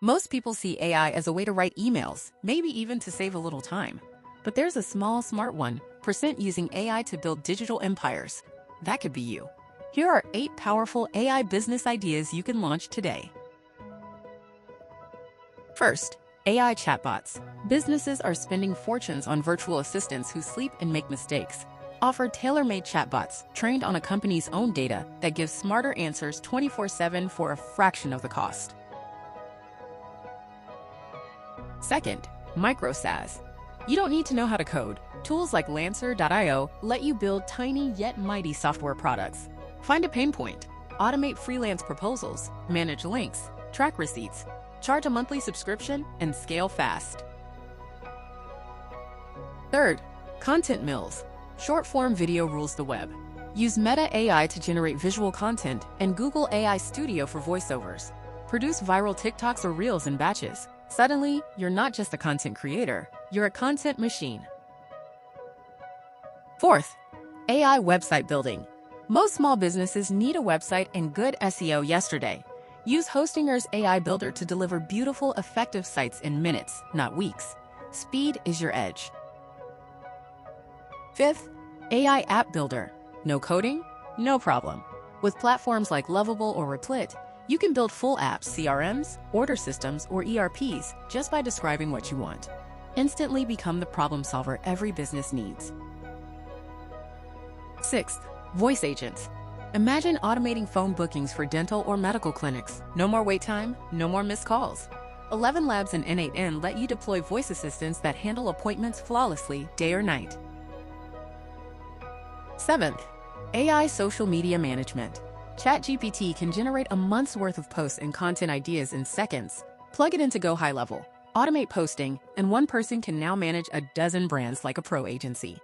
Most people see AI as a way to write emails, maybe even to save a little time. But there's a small, smart 1% using AI to build digital empires. That could be you. Here are 8 powerful AI business ideas you can launch today. First, AI chatbots. Businesses are spending fortunes on virtual assistants who sleep and make mistakes. Offer tailor-made chatbots trained on a company's own data that give smarter answers 24/7 for a fraction of the cost. Second, micro SaaS. You don't need to know how to code. Tools like Lancer.io let you build tiny yet mighty software products. Find a pain point, automate freelance proposals, manage links, track receipts, charge a monthly subscription, and scale fast. Third, content mills. Short-form video rules the web. Use Meta AI to generate visual content and Google AI Studio for voiceovers. Produce viral TikToks or Reels in batches. Suddenly, you're not just a content creator, you're a content machine. Fourth, AI website building. Most small businesses need a website and good SEO yesterday. Use Hostinger's AI Builder to deliver beautiful, effective sites in minutes, not weeks. Speed is your edge. Fifth, AI app builder. No coding? No problem. With platforms like Lovable or Replit, you can build full apps, CRMs, order systems, or ERPs just by describing what you want. Instantly become the problem solver every business needs. Sixth, voice agents. Imagine automating phone bookings for dental or medical clinics. No more wait time, no more missed calls. 11 Labs and N8N let you deploy voice assistants that handle appointments flawlessly, day or night. Seventh, AI social media management. ChatGPT can generate a month's worth of posts and content ideas in seconds. Plug it into Go High Level, automate posting, and one person can now manage a dozen brands like a pro agency.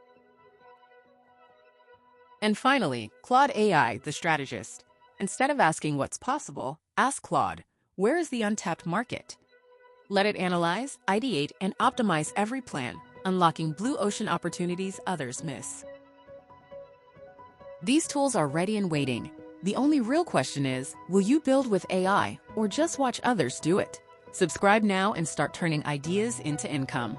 And finally, Claude AI, the strategist. Instead of asking what's possible, ask Claude, where is the untapped market? Let it analyze, ideate, and optimize every plan, unlocking blue ocean opportunities others miss. These tools are ready and waiting. The only real question is, will you build with AI or just watch others do it? Subscribe now and start turning ideas into income.